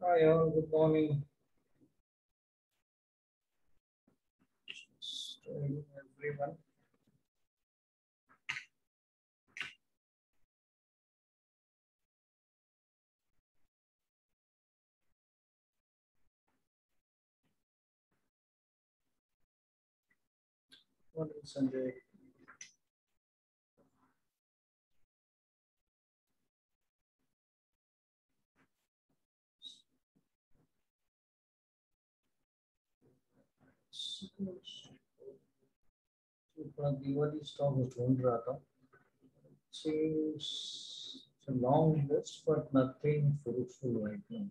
Hi all, good morning. Everyone. Morning, Sanjay. थोड़ा Diwali stock ढूंढ रहा था. Seems it's a long list, but nothing fruitful right now.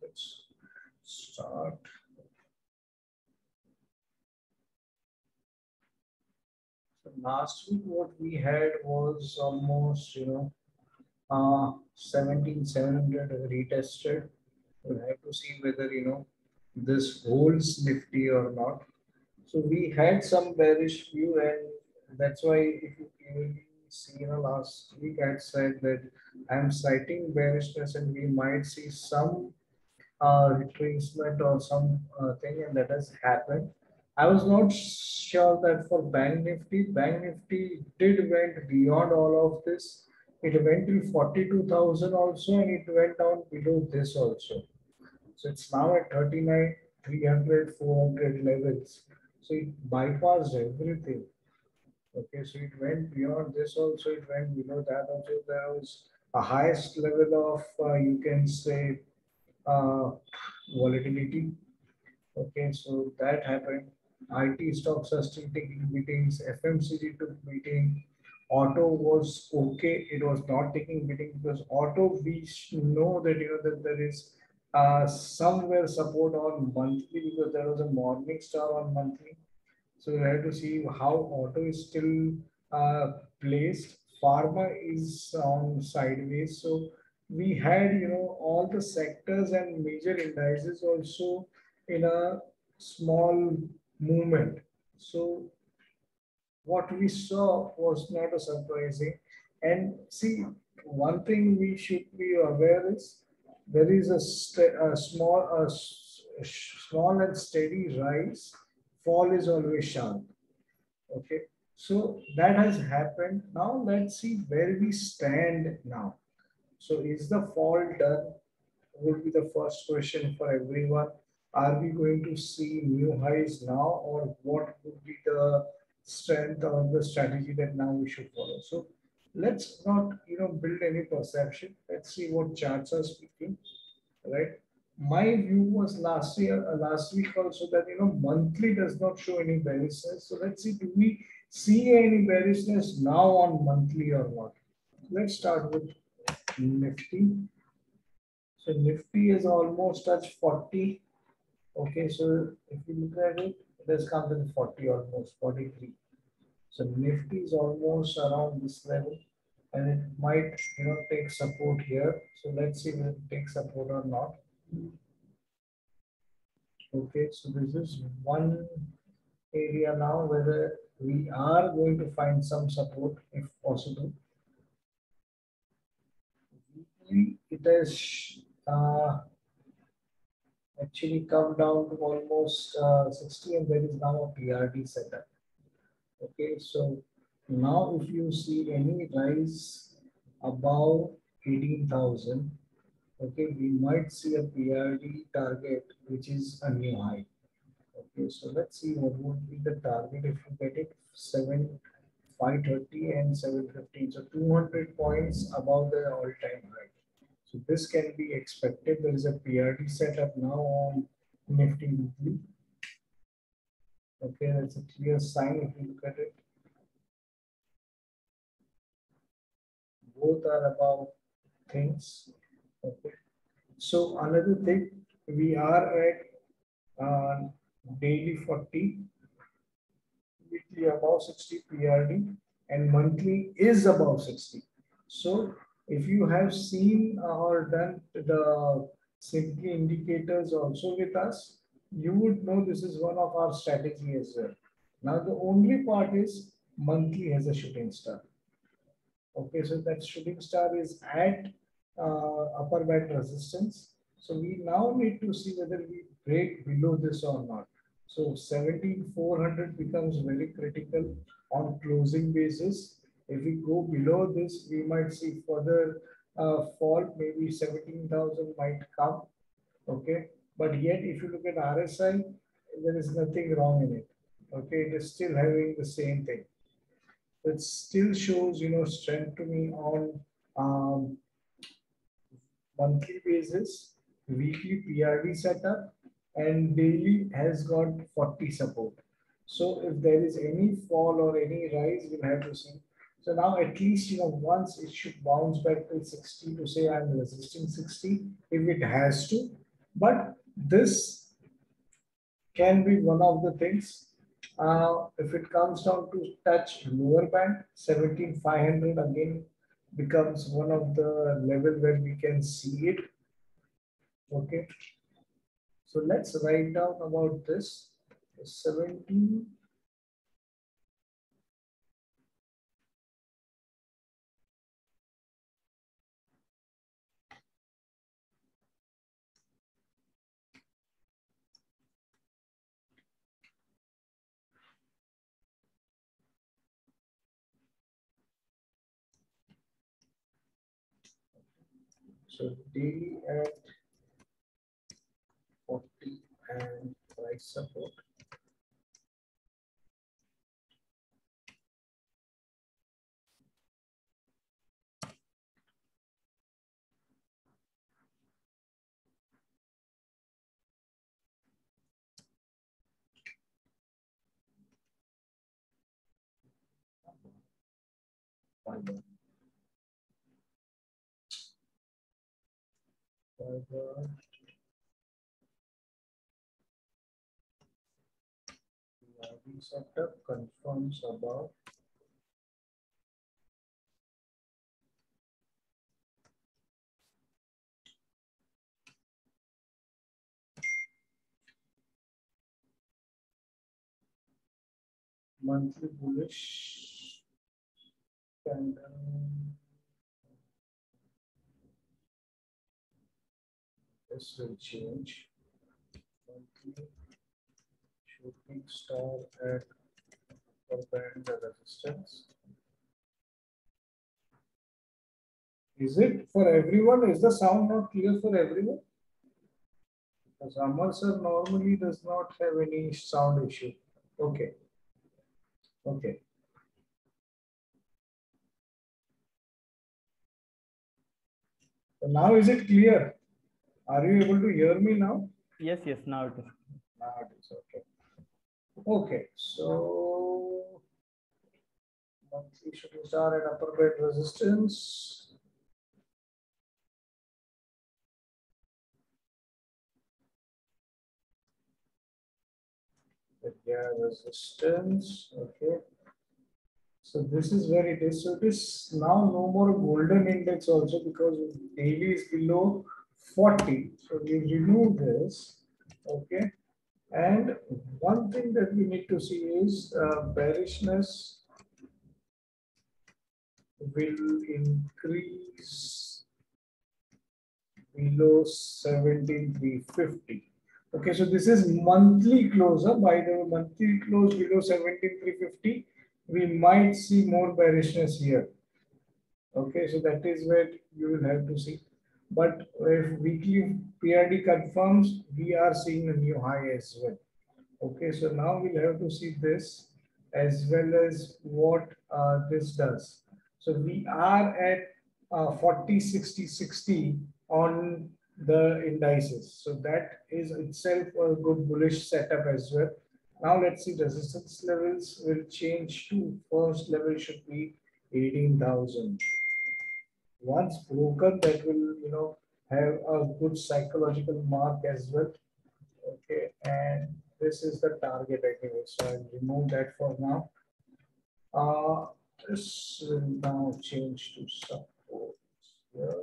Let's start. So last week, what we had was almost, 17,700 retested. We'll have to see whether, this holds Nifty or not. So we had some bearish view, and that's why if you clearly see, last week I had said that I'm citing bearishness, and we might see some retracement or some thing, and that has happened. I was not sure that for Bank Nifty did went beyond all of this. It went till 42,000 also, and it went down below this also. So it's now at 39, 300, 400 levels. So it bypassed everything. Okay, so it went beyond this also, it went below that also. There was a highest level of, you can say, uh, volatility. Okay, so that happened. IT stocks are still taking beatings. FMCG took beating. Auto was okay. It was not taking beating because auto we know that that there is somewhere support on monthly because there was a morning star on monthly. So we have to see how auto is still placed. Pharma is on sideways. So we had, all the sectors and major indices also in a small movement. So what we saw was not a surprising. And see, one thing we should be aware is there is a small and steady rise. Fall is always sharp. Okay, so that has happened. Now let's see where we stand now. So is the fall done? Would be the first question for everyone. Are we going to see new highs now, or what would be the strength or the strategy that now we should follow? So let's not build any perception. Let's see what charts are speaking, right? My view was last week also that monthly does not show any bearishness. So let's see, do we see any bearishness now on monthly or not? Let's start with Nifty. So Nifty is almost touched 40. Okay, so if you look at it, it has come to 40 almost 43. So Nifty is almost around this level, and it might take support here. So let's see whether it takes support or not. Okay, so this is one area now whether we are going to find some support if possible. It has actually come down to almost 60, and there is now a PRD setup. Okay, so now if you see any rise above 18,000, okay, we might see a PRD target which is a new high. Okay, so let's see what would be the target if you get it 530 and 715. So 200 points above the all-time high. So this can be expected. There is a PRD setup now on Nifty weekly. Okay, that's a clear sign if you look at it. both are above things. Okay. So another thing, we are at daily 40, weekly above 60 PRD, and monthly is above 60. So if you have seen or done the simply indicators also with us, you would know this is one of our strategy as well. Now the only part is monthly has a shooting star. Okay, so that shooting star is at upper band resistance. So we now need to see whether we break below this or not. So 17,400 becomes very critical on closing basis. If we go below this, we might see further fall. Maybe 17,000 might come. Okay, but yet if you look at RSI, there is nothing wrong in it. Okay, it is still having the same thing. It still shows, strength to me on um, monthly basis, weekly PRD setup, and daily has got 40 support. So if there is any fall or any rise, we'll have to see. So now at least, once it should bounce back to 60 to say I'm resisting 60 if it has to. But this can be one of the things. If it comes down to touch lower band, 17,500 again becomes one of the level where we can see it. Okay. So let's write down about this. 17. So daily at 40 and price support. Fiber. PRD setup confirms about monthly bullish candle. This will change. Monthly shooting star at upper band resistance. Is it for everyone? Is the sound not clear for everyone? Because Amar sir normally does not have any sound issue. Okay. Okay. So now is it clear? Are you able to hear me now? Yes, now it is. Now it is okay. Okay, so monthly shooting star at upper band resistance. Yeah, resistance. Okay. So this is where it is. So it is now no more golden index also because daily is below 40. So we remove this. Okay. And one thing that we need to see is bearishness will increase below 17,350. Okay, so this is monthly closer. By the monthly close below 17,350, we might see more bearishness here. Okay, so that is where you will have to see. But if weekly PRD confirms, we are seeing a new high as well. Okay, so now we'll have to see this as well as what this does. So we are at 40, 60, 60 on the indices. So that is itself a good bullish setup as well. Now let's see resistance levels will change to first level should be 18,000. Once broken, that will, have a good psychological mark as well. Okay, and this is the target anyway, so I'll remove that for now. This will now change to support here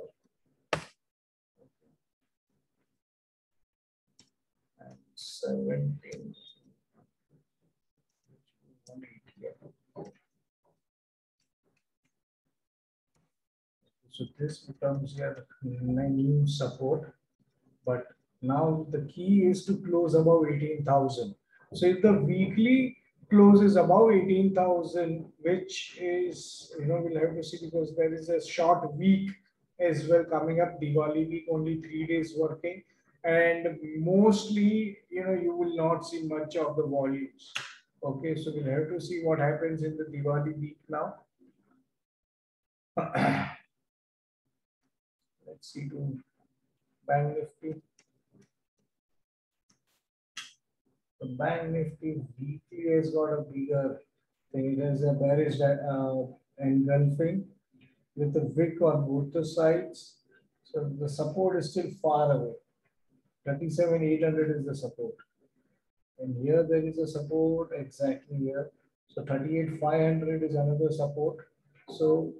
and 17. So this becomes your new support. But now the key is to close above 18,000. So if the weekly closes above 18,000, which is, we'll have to see because there is a short week as well coming up, Diwali week, only 3 days working. And mostly, you will not see much of the volumes. Okay, so we'll have to see what happens in the Diwali week now. Let's see to Bank Nifty. The Bank Nifty weekly has got a bigger thing. There's a bearish engulfing with the wick on both the sides. So the support is still far away. 37,800 is the support. And here there is a support exactly here. So 38,500 is another support. So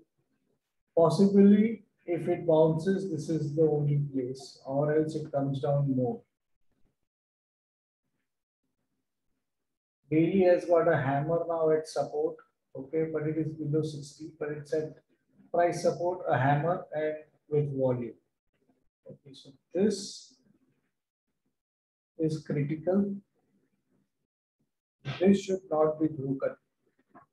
possibly if it bounces, this is the only place, or else it comes down more. Daily has got a hammer now at support, okay, but it is below 60, but it's at price support, a hammer, and with volume. Okay, so this is critical. This should not be broken.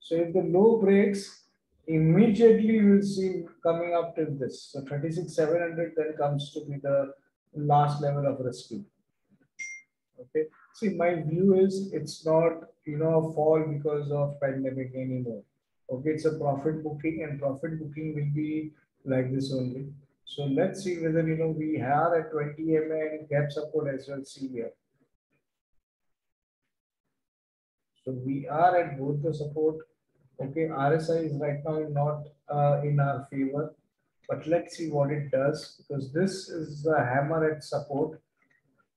So if the low breaks, immediately you will see coming up to this. So 36,700 then comes to be the last level of rescue. Okay. See, my view is it's not, a fall because of pandemic anymore. Okay, it's a profit booking, and profit booking will be like this only. So let's see whether, we are at 20 MA and gap support as well. See here. So we are at both the support. Okay, RSI is right now not in our favor, but let's see what it does, because this is the hammer at support.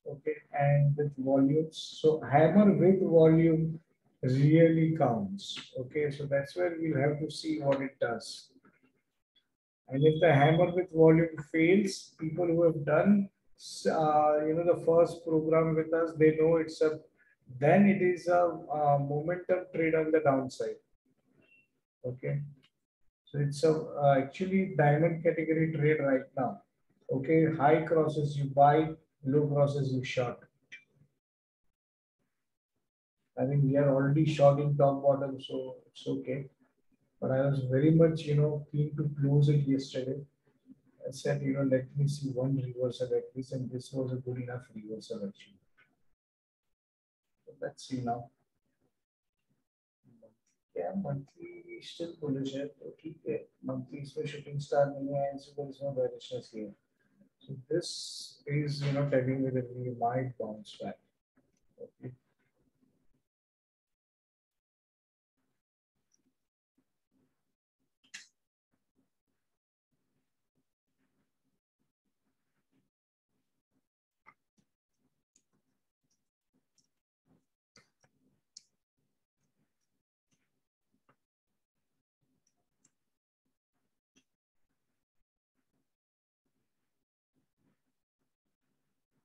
Okay, and with volumes. So hammer with volume really counts. Okay, so that's where we'll have to see what it does. And if the hammer with volume fails, people who have done, the first program with us, they know then it is a momentum trade on the downside. Okay, so it's actually diamond category trade right now. Okay, high crosses you buy, low crosses you short. I think we are already short in top bottom, so it's okay. But I was very much, keen to close it yesterday. I said, let me see one reversal at least, and this was a good enough reversal actually. So let's see now. Yeah, monthly still bullish है तो ठीक है. Monthly इसमें shooting star नहीं है, and so there is no bearishness here. So this is, telling me that we might bounce back. Okay.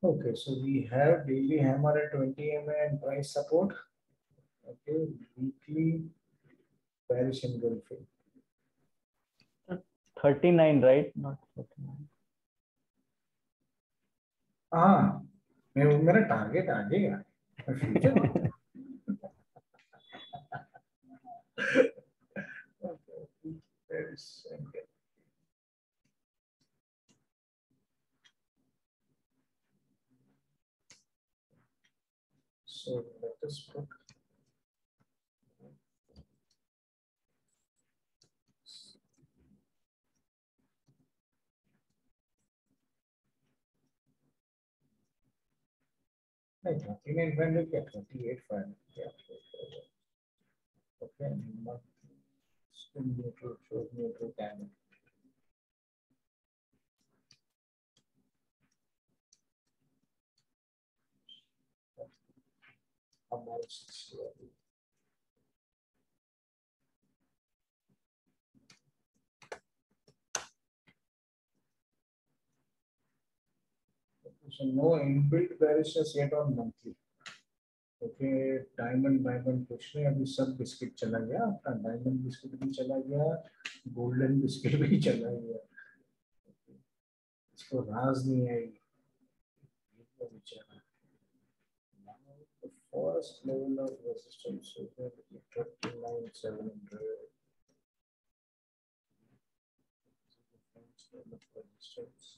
Okay, so we have daily hammer at 20 MA and price support. Okay, weekly bearish engulfing. 39, right? Not 49. हाँ, मेरा target आ गया future. So let us put नहीं 39 क्या 38.5 क्या. Okay, still neutral, shows neutral candle. 160. So no inbuilt bearishness yet on monthly. Okay diamond कुछ नहीं अभी सब बिस्किट चला गया आपका डायमंड बिस्किट भी चला गया गोल्डन बिस्किट भी चला गया इसको राज नहीं आएगी बेचारा the first level of resistance is 39,700 level of resistance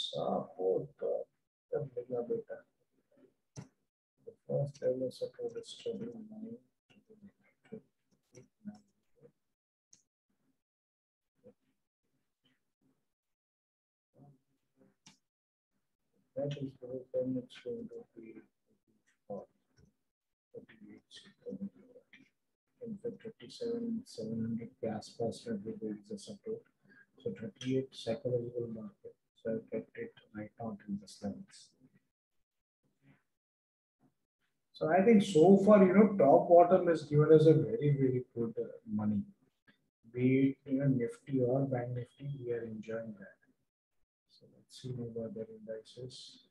support कर लेगा बेटा the first level of support is 29 that is very then it's going to be for 38 in fact 37,700 के आसपास में भी there is a support so 38 psychological market so I kept it right out in the slides. So I think so far, top bottom has given us a very, very good money. Be it Nifty or Bank Nifty, we are enjoying that. So let's see about their indices.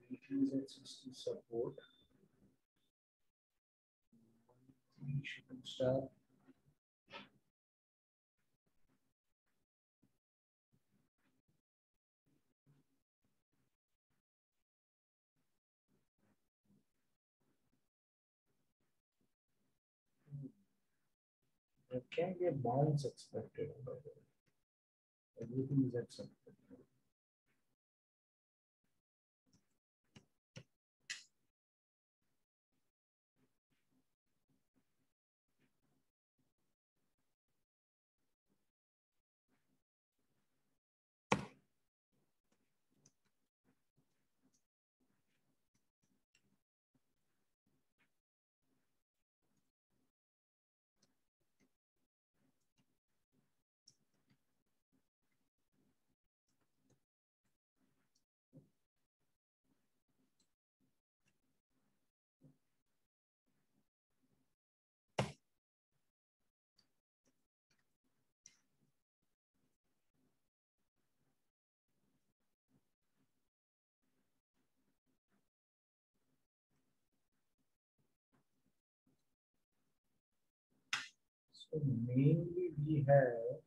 Weekly is at 60 support. Shooting star. There can be a bounce expected. Everything is accepted. So mainly we have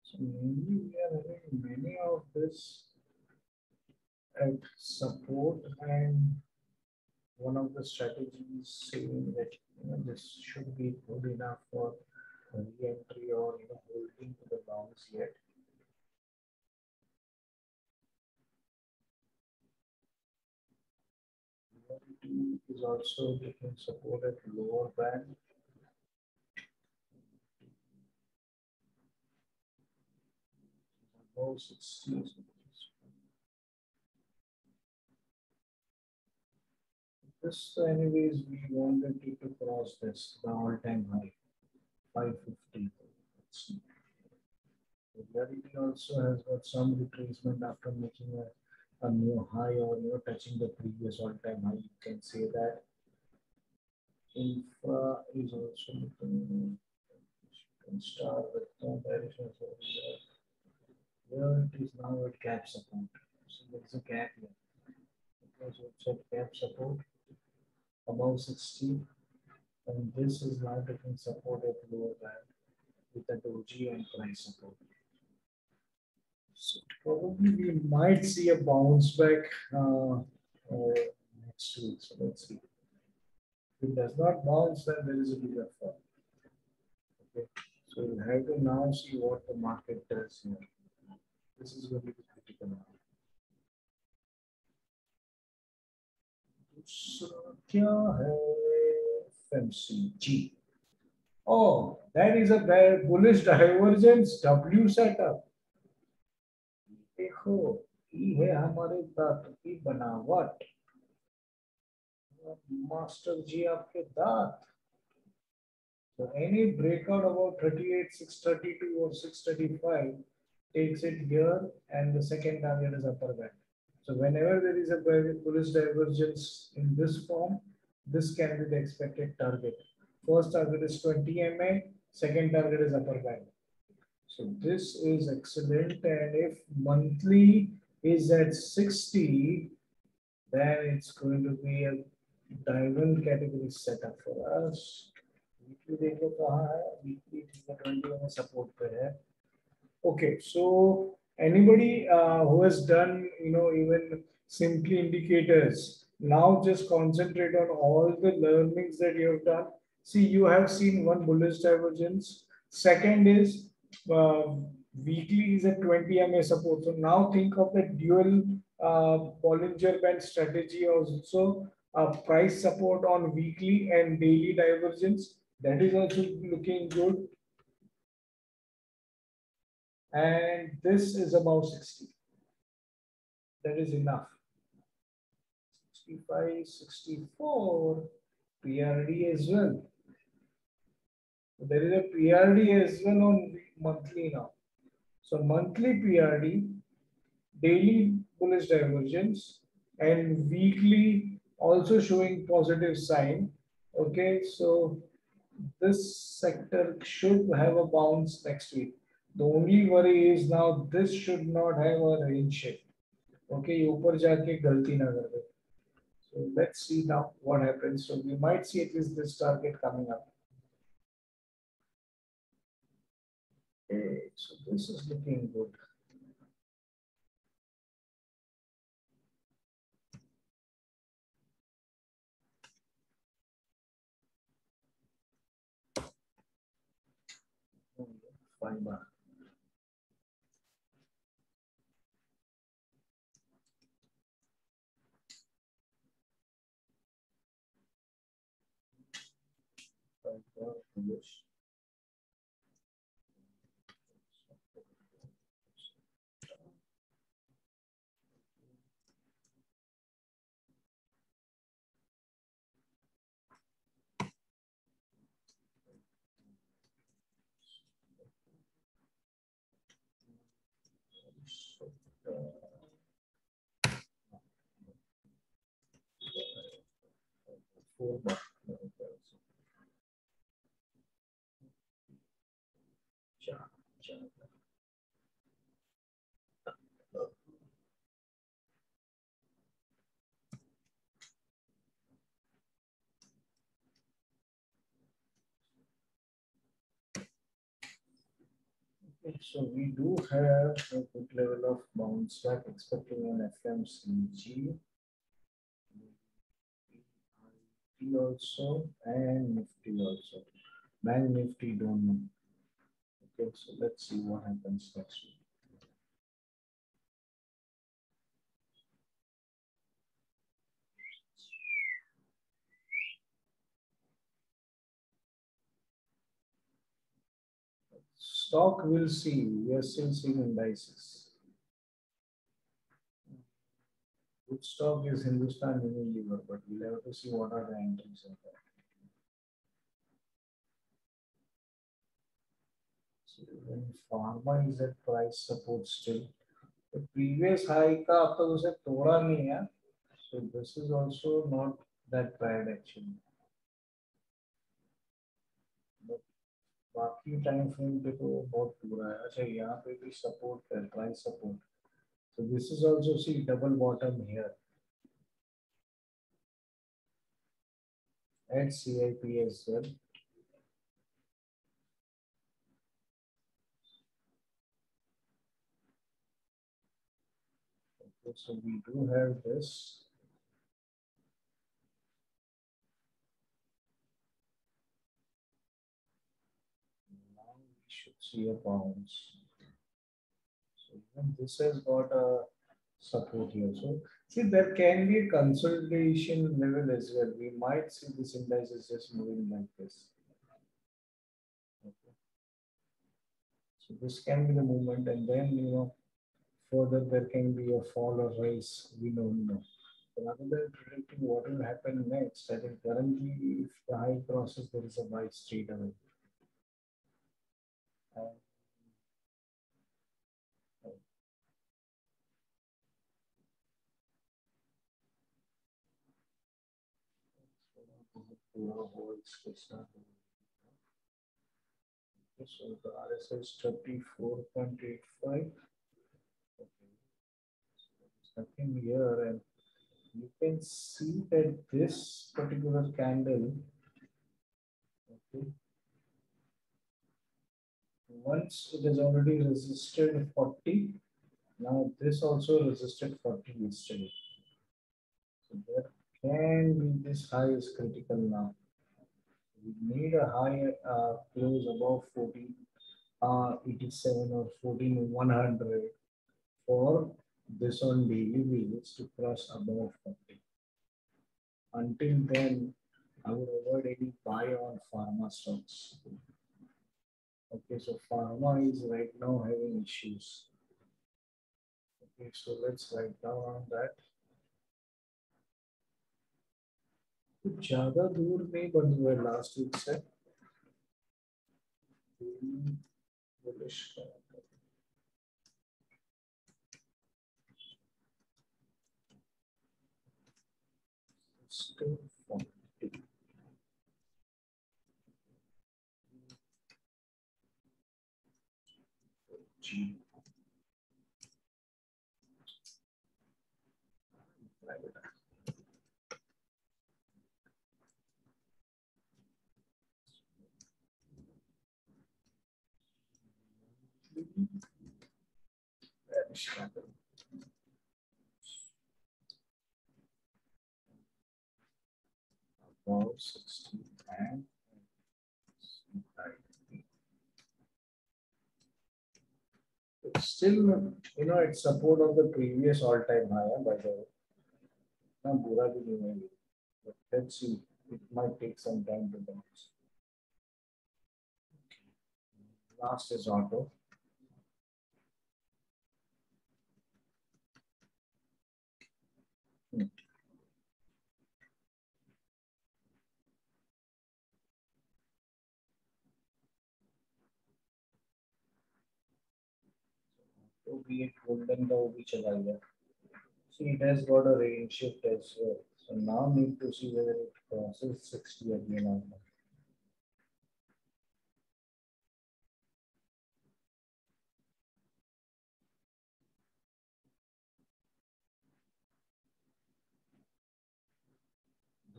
so mainly we are having many of this at support and one of the strategies saying that this should be good enough for re-entry or holding to the longs yet. Is also getting support at lower band. Above 60. This, anyways, we wanted it to cross this, the all-time high, 550. Let's see. The reality also has got some retracement after making a new high or touching the previous all-time high. You can say that infra is also looking. You can start with no direction. So here it is now at gap support. So there is a gap here. Okay, so it's at gap support above 60, and this is now taking support at lower band with the doji and price support. So probably we might see a bounce back next week. So let's see. If it does not bounce, then there is a bigger fall. Okay. So we'll have to now see what the market does here. This is going to be critical now. दूसरा क्या है? FMCG. Oh, that is a bullish divergence. W setup. देखो, ये है हमारे धातु की बनावट. मास्टर जी आपके दांत. So any breakout about 38, 632 or 635 takes it here, and the second target is upper band. So whenever there is a bullish divergence in this form, this can be the expected target. First target is 20 MA, second target is upper band. So this is excellent, and if monthly is at 60, then it's going to be a diamond category setup for us. Weekly देखो कहाँ है? Weekly 20 में support पे है. Okay, so anybody who has done, even simply indicators, now just concentrate on all the learnings that you have done. See, you have seen one bullish divergence. Second is weekly is a 20 MA support. So now think of the dual Bollinger Band strategy also. Price support on weekly and daily divergence. That is also looking good. And this is about 60. That is enough. 65, 64, PRD as well. There is a PRD as well on monthly now. So monthly PRD, daily bullish divergence, and weekly also showing positive sign. Okay, so this sector should have a bounce next week. The only worry is now this should not have a range shift. Okay, ऊपर जाके गलती ना कर दे. So let's see now what happens. So we might see at least this target coming up. Okay, so this is looking good. Fiber. Bullish. So we do have a good level of bounce back expecting an FMCG. Also and Nifty also. Bank Nifty don't know. Okay, so let's see what happens next week. Stock will see. We are still seeing indices. good stock is Hindustan Unilever, but we'll have to see what are the entries of that. So when pharma is at price support still, the previous high का अब तक उसे तोड़ा नहीं है, so this is also not that bad actually. But बाकी time frame पे तो बहुत पूरा है. अच्छा यहाँ पे भी सपोर्ट है, price support. So this is also see double bottom here at CIP as well. Okay, so we do have this. Now we should see a bounce. So even this has got a support here. So see there can be a consolidation level as well. We might see this index is just moving like this. Okay. So this can be the movement, and then further there can be a fall or rise. We don't know. Rather than predicting what will happen next, I think currently if the high crosses, there is a buy straight away. So the RSI is 34.85. Okay. So there's nothing here, and you can see that this particular candle, okay, once it has already resisted 40, now this also resisted 40 yesterday. So there can be this high is critical now. We need a high close above 14, 87 or 14,100 for this on daily basis to cross above 40. Until then, I would avoid any buy on pharma stocks. Okay, so pharma is right now having issues. Okay, so let's write down on that. ज़्यादा दूर नहीं बंद हुआ last week से. Bullish still 40. G. Above 60 and it's still, it's support of the previous all-time high, by the way. Now, बुरा भी नहीं है, but let's see. It might take some time to bounce. Last is auto. तो भी एक golden का वो भी चला गया. See, it has got a range shift as well. So now need to see whether it crosses 60 again or not.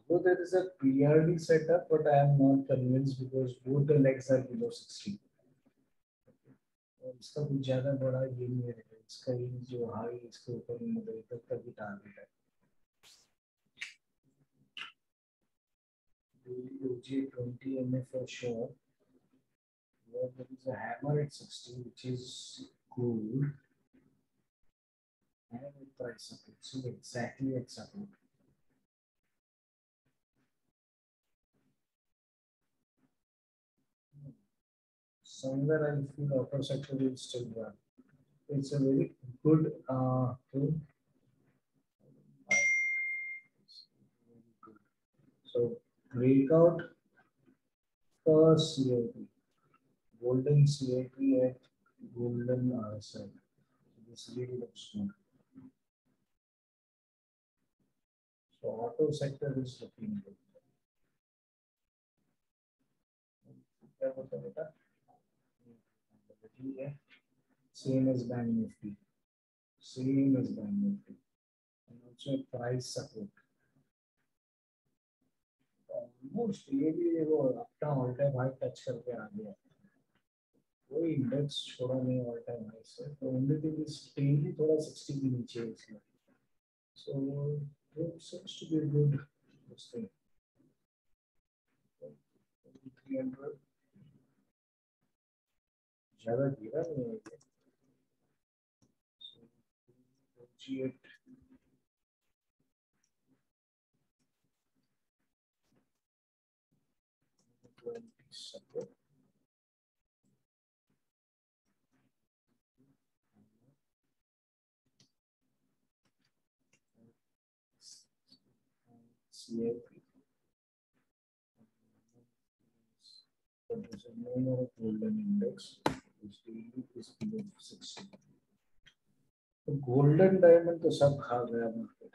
So there is a PRD setup, but I am not convinced because both the legs are below 60. इसका कुछ ज़्यादा बड़ा ये नहीं है. इसका ये जो हाई इसके ऊपर मतलब इधर तक ही टारगेट है. OG20 MA for sure. Where there is a hammer at 60, which is good. And with price support, so exactly at support. Somewhere I feel auto sector will still run. It's a very good tool. So breakout for CIP, golden CIP at golden RSI. This really looks good. So auto sector is looking good. क्या होता है बेटा? Same as Bank Nifty. Same as Bank Nifty. And also price support. Almost ये भी वो अपना all time high touch करके आ गया. कोई इंडेक्स छोड़ा नहीं ऑल टाइम हाई से. तो ओनली थिंग इज डेली थोड़ा 60 के नीचे है इसमें. So it seems to be a good this thing. 300 ज़्यादा गिरा नहीं है ये. So 28 20 support. CIP. But there's no more golden index. It's daily is below 60. तो golden diamond तो सब खा गया market.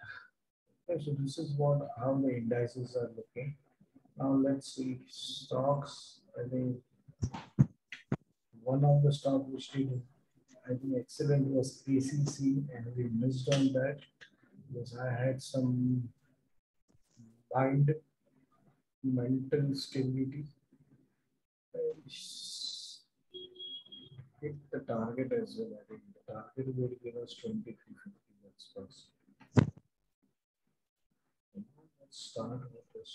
Okay, so this is what how the indices are looking. Now let's see stocks. I think one of the stock which did I think excellent was KCC, and we missed on that because I had some mind mental stability. Hit the target as well. I think the target will give us 2350. That's first. Let's start with this.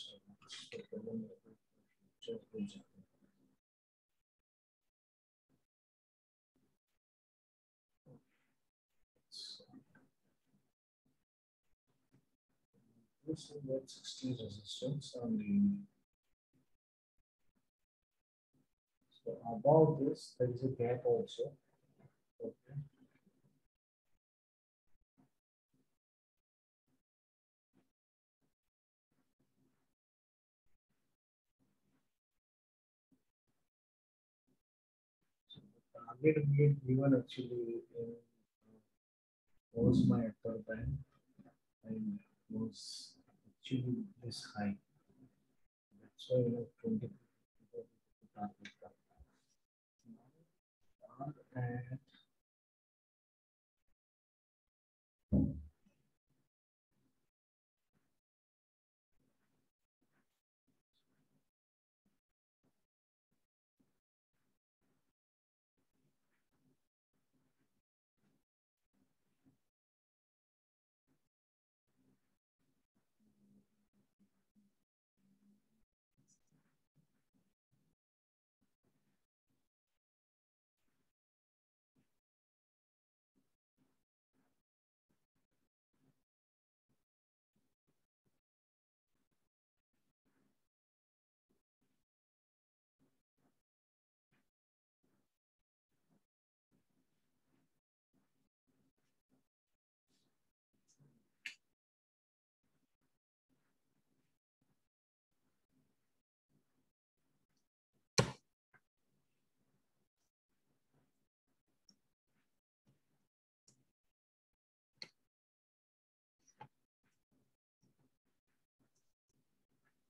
This is that 60 resistance on the. So above this, there is a gap also. Okay. So the target we had given actually was my upper band and was actually this high. That's why 20 target.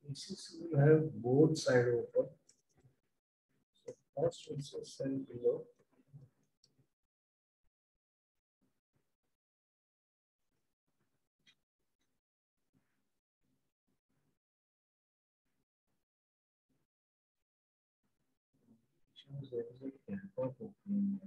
And we have both side open. So first we say sell below. There is a gap of opening.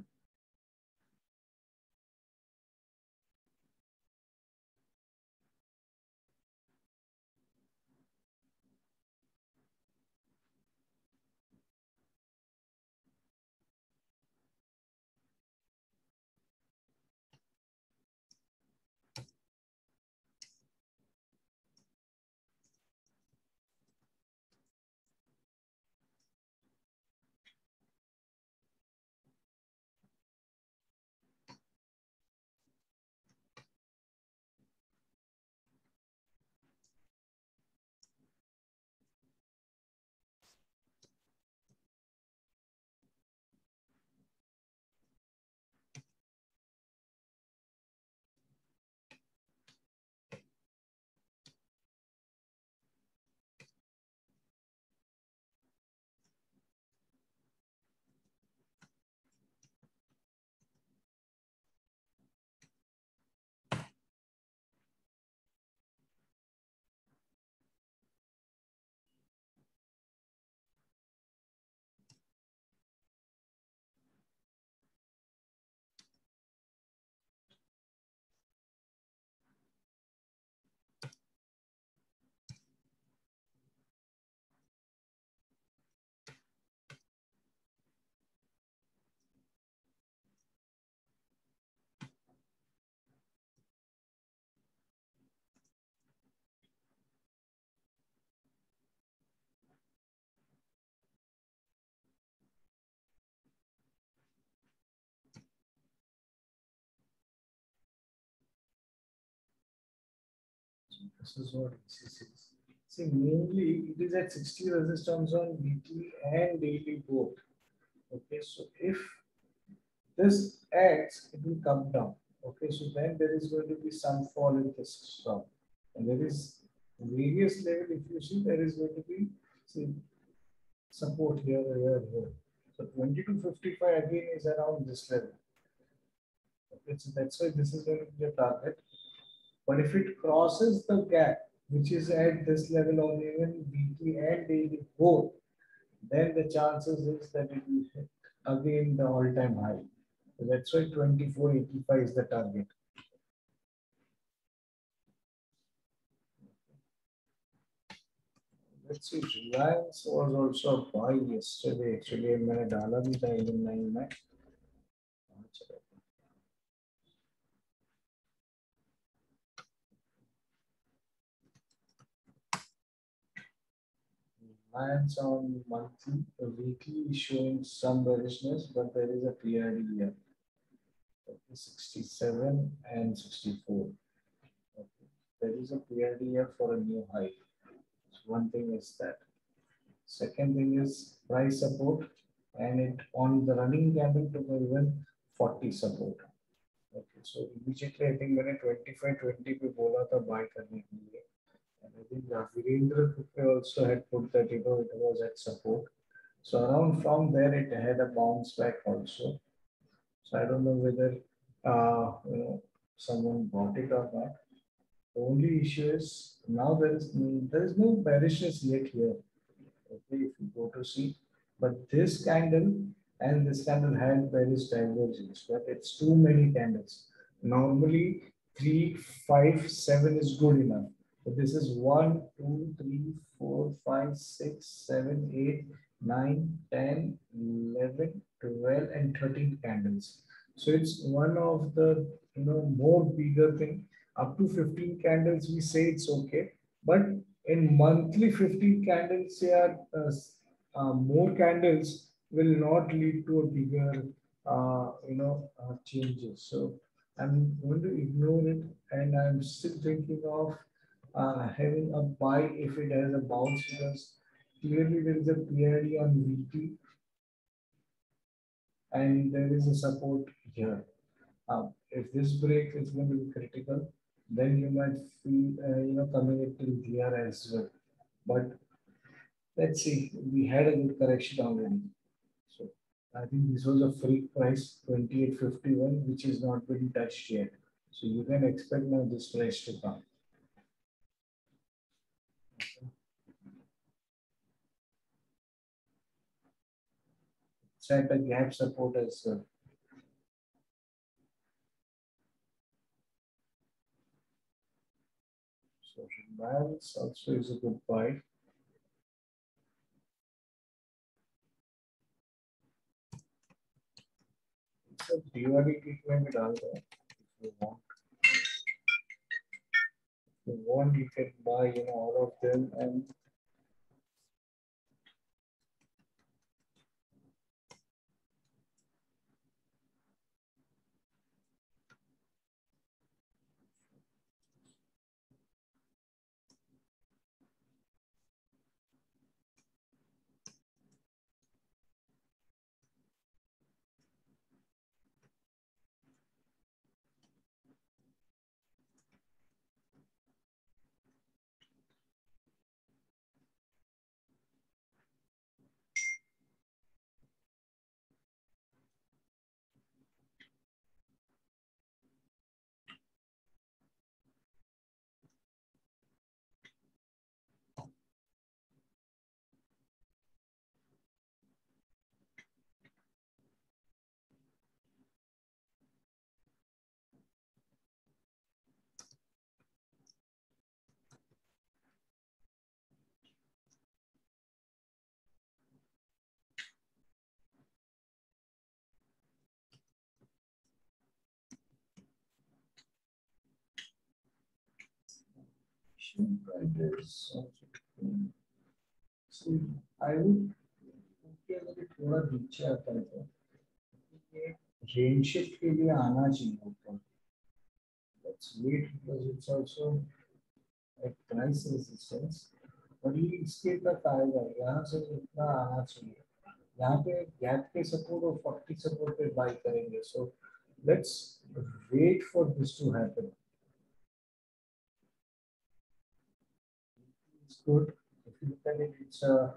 This is what ECC is. See, mainly it is at 60 resistance on weekly and daily both. Okay, so if this acts, it will come down. Okay, so then there is going to be some fall in this stock. And there is various level, if you see, there is going to be see, support here, here, here. So 20 to 55 again is around this level. Okay, so that's why this is going to be the target. But if it crosses the gap, which is at this level on even weekly and daily both, then the chances is that it will hit again the all-time high. So that's why 2485 is the target. Let's see, Reliance was also a buy yesterday. Actually, मैंने डाला भी था 11.9 में. Reliance on monthly, weekly is showing some bearishness, but there is a PRD here. 67 and 64. Okay. There is a PRD here for a new high. So one thing is that. Second thing is price support, and it on the running candle to even 40 support. Okay, so immediately I think मैंने 25-20 पे बोला था buy करने के लिए. And I think Virendra Kupre also had put that it was at support. So around from there it had a bounce back also. So I don't know whether someone bought it or not. The only issue is now there is no bearishness yet here. Okay, if you go to see, but this candle and this candle had bearish divergence, but it's too many candles. Normally 3, 5, 7 is good enough. But this is 1, 2, 3, 4, 5, 6, 7, 8, 9, 10, 11, 12, and 13 candles. So it's one of the more bigger thing. Up to 15 candles, we say it's okay, but in monthly 15 candles, more candles will not lead to a bigger, changes. So I'm going to ignore it, and I'm still thinking of having a buy if it has a bounce, because clearly there is a PRD on VT and there is a support here. If this break is going to be critical, then you might feel, coming it till here as well. But let's see, we had a good correction already. So I think this was a freak price, 28.51, which is not been touched yet. So you can expect now this price to come. Set a gap support as well. So Reliance also is a good buy. So Diwali treatment with all that. If you want, you can buy all of them and see, I would थोड़ा नीचे आता है तो range shift के लिए आना चाहिए ऊपर. Let's wait because it's also एक price resistance, और ये इसके तक आएगा, यहाँ से इतना आना चाहिए, यहाँ पे गैप पे सपोर्ट और 40 सपोर्ट पे बाय करेंगे. So let's wait for this to happen. It's good. If you look at it, it's a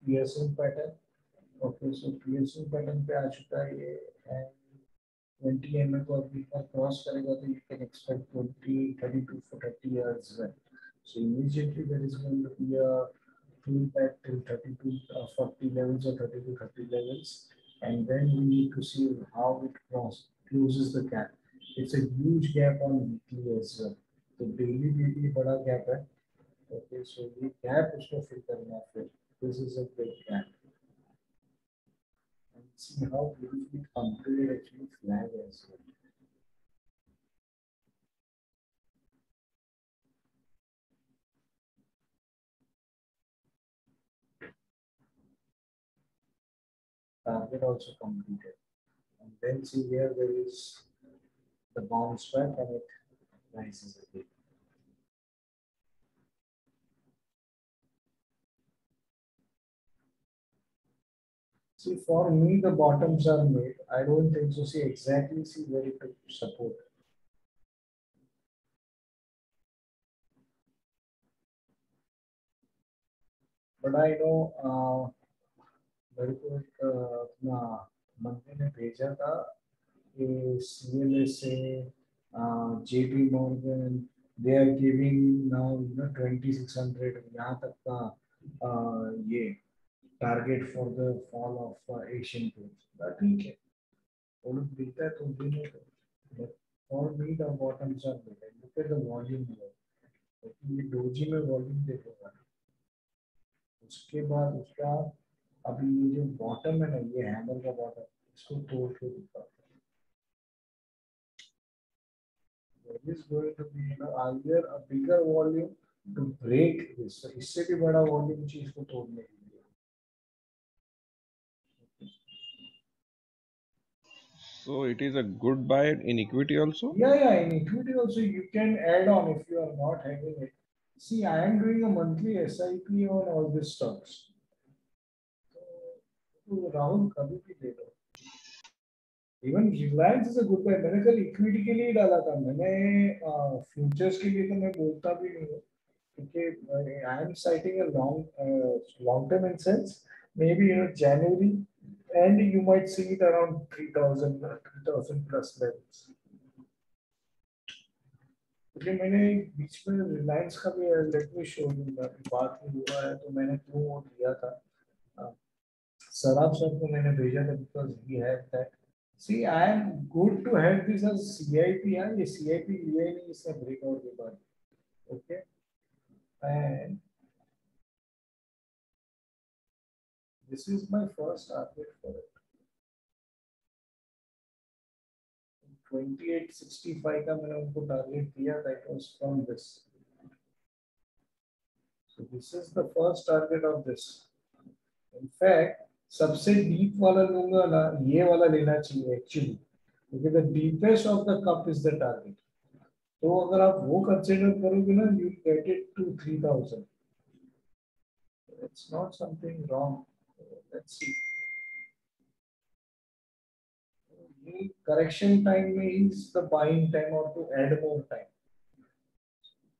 PSM pattern. Okay, so PSM pattern पे आ चुका है ये, and 20 MA को अभी तक क्रॉस करेगा तो you can expect 20, 32 for 30 years as well. So immediately there is going to be a pullback till 32, 40 levels or 32, 30 levels, and then we need to see how it closes the gap. It's a huge gap on weekly as well. So daily भी बड़ा gap है. Okay, so ये gap उसको fill करना है फिर. This is a big gap. And see how beautifully completed actually flag as well. Target also completed. And then see here there is the bounce back and it rises again. See, for me, the bottoms are made. I don't think so. See, exactly see where it took support. But I know मेरे को एक अपना मंत्री ने भेजा था कि CLA से JP Morgan they are giving now 2600 यहाँ तक का ये target for the fall of Asian paints. ठीक है, वो लोग देता है तो भी नहीं करते. और me the bottoms are mid. Look at the volume here. ये डोजी में वॉल्यूम देखोगा, उसके बाद उसका अभी ये जो बॉटम है ना, ये हैमर का बॉटम, इसको तोड़ के दिखा. There is going to be either a bigger volume to break this. इससे भी बड़ा वॉल्यूम चीज को तोड़ने के लिए. So it is a good buy in equity also? Yeah, in equity also you can add on if you are not having it. See, I am doing a monthly SIP on all these stocks. तो राहुल कभी भी ले लो. Even Reliance is a good buy. मैंने कल equity के लिए डाला था. मैंने फ्यूचर्स के लिए तो मैं बोलता भी नहीं हूँ, क्योंकि I am citing a long term in sense maybe January, and you might see it around 3000 plus levels. क्योंकि मैंने बीच में रिलायंस का भी लेट मी शो यू बात नहीं हुआ है तो मैंने क्यों वो दिया था. सराब सर को मैंने भेजा था because he had that. See I am good to have this as CIP. हाँ, ये CIP लिया ही नहीं इसने ब्रेकआउट के बाद. Okay, and this is my first target for it. 2865 का मैंने उनको टारगेट दिया. That was from this. So this is the first target of this. In fact, सबसे डीप वाला लूंगा ना, ये वाला लेना चाहिए एक्चुअली, क्योंकि the deepest of the cup is the target. तो अगर आप वो कंसीडर करोगे ना, you get it to 3000. It's not something wrong. Let's see. ये करेक्शन टाइम में इज द बाइंग टाइम और टू ऐड मोर टाइम.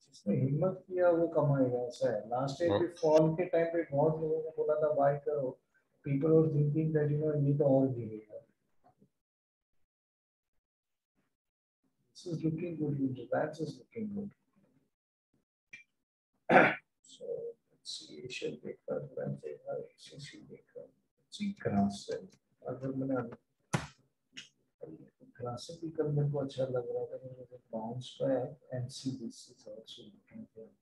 जिसने हिम्मत किया वो कमाएगा, ऐसा है. लास्ट टाइम भी फॉल के टाइम पे बहुत लोगों को बोला था बाय करो. पीपल वर थिंकिंग दैट ये तो और गिरेगा. This is looking good. That is looking good. So let's see. Asian Baker, ACC Baker. Let's see Grasim. अगर मैंने Grasim भी कल मेरे को अच्छा लग रहा था, मुझे bounce back and see this is also looking good.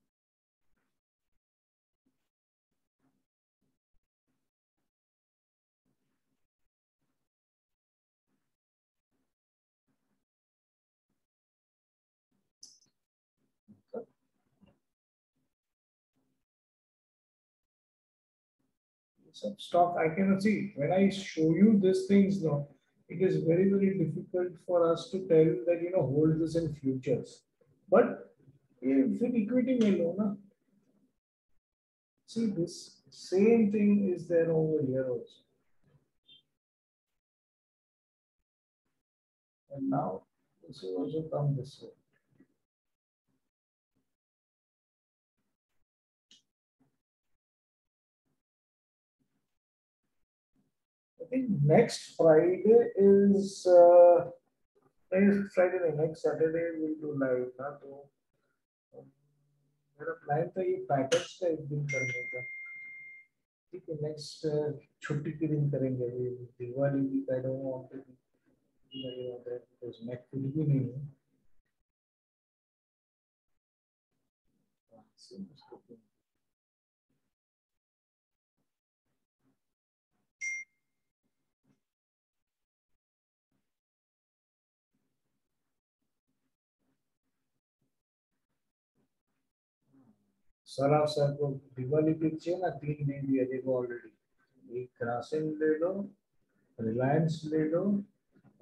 Some stock I cannot see. When I show you these things now, it is very difficult for us to tell that hold this in futures. But ये फिर equity में लो ना. See, this same thing is there over here also. And now this will also come this way. I think next Friday is next Friday नहीं, next Saturday we'll do live ना. तो मेरा plan था ये patterns का एक दिन करने का. ठीक है, नेक्स्ट छुट्टी के दिन करेंगे. ये दिवाली की I don't want to be because मैं खुद भी नहीं हूँ. सराफ सर को दिवाली पे चाहिए ना, 3 दिन दिया देखो ऑलरेडी. एक क्रासिन ले लो, रिलायंस ले लो,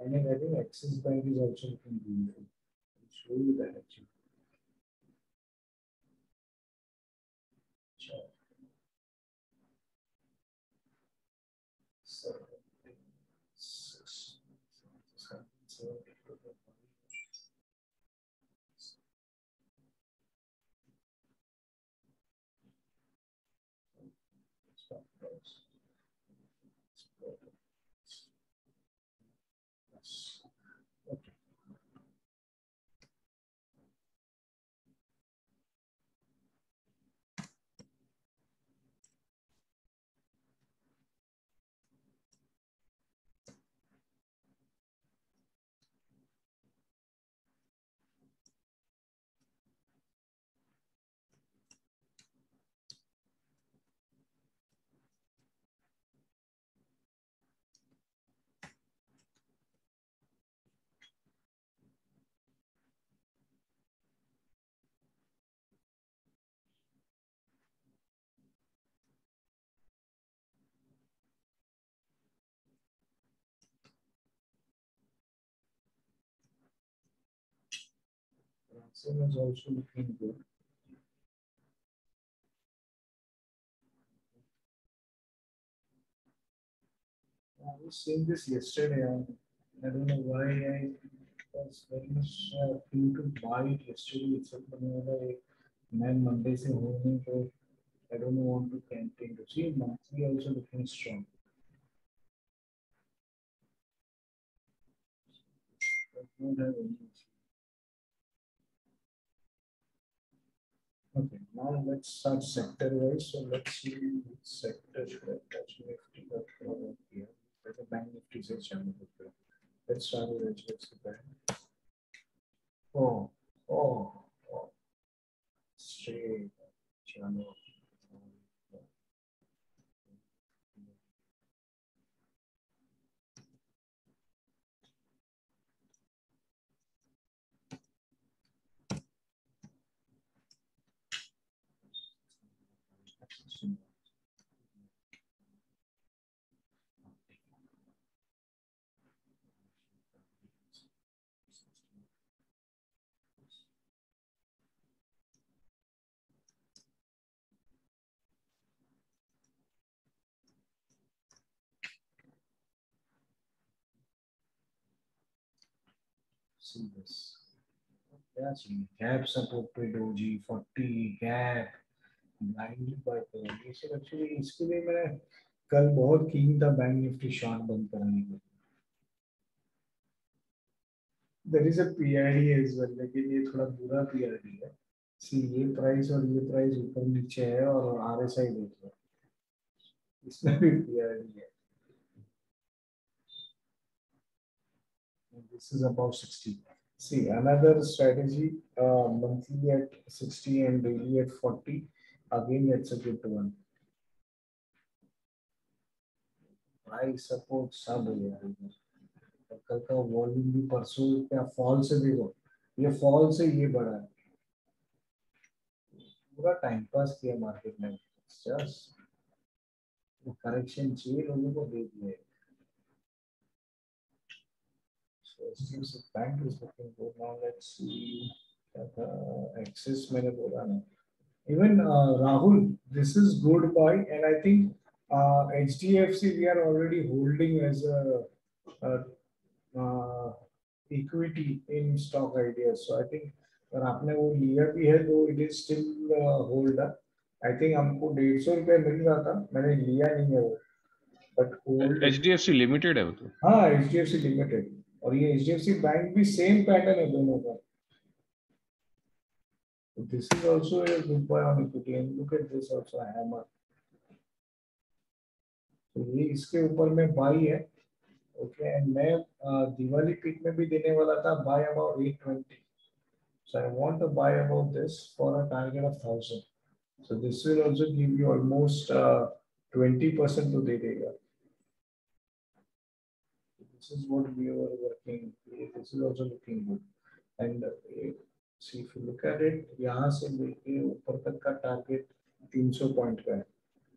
and I think Axis Bank is also looking beautiful. I'll show you that actually. Sure. So, okay. Same is also looking good. I was seeing this yesterday. I don't know why I was very much keen to buy it yesterday. It's a man Monday से होने को I don't want to campaign to see monthly also looking strong. I don't have any issue. Okay, now let's start sector wise. So let's see which sector should I touch. Nifty here. There's a bank Nifty says channel. Let's start with HDFC Bank. Oh, oh, oh. Straight channel. See this. Yeah, see, gap support पे doji 40 gap blindly by ये सब actually इसके लिए मैं कल बहुत कीन था बैंक निफ्टी शॉर्ट बंद कराने को. There is a PID as well, लेकिन ये थोड़ा बुरा PID है. See, ये प्राइस और ये प्राइस ऊपर नीचे है और RSI देख लो, इसमें भी PID है. This is about 60. See, another strategy, monthly at 60 and daily at 40. Again, that's a good one. Price support सब है यार. कल का वॉल्यूम भी परसों क्या फॉल से देखो, ये फॉल से ये बढ़ा है. पूरा टाइम पास किया मार्केट में. जस्ट करेक्शन चाहिए लोगों को दे दिए. So HDFC Bank is looking good. Now let's see axis मैंने बोला ना. Even Rahul, this is good buy, and I think HDFC we are already holding as a uh, equity in stock ideas. So I think अगर आपने वो लिया भी है तो it is still hold up. I think हमको 150 रुपये मिल रहा था, मैंने लिया नहीं है वो, but hold. HDFC लिमिटेड है वो तो. हाँ, HDFC लिमिटेड और ये HDFC बैंक भी सेम पैटर्न है दोनों का. So this is also a good buy on equity, and look at this also hammer. तो ये इसके ऊपर में बाई है. ओके, एंड मैं दिवाली पीक में भी देने वाला था by about 820. So I want to buy about this for a target of 1000. So this will also give you almost 20% तो दे देगा. This is what we are working. This is also looking good. And see if you look at it, यहाँ से लेके ऊपर तक का target 300 point का है,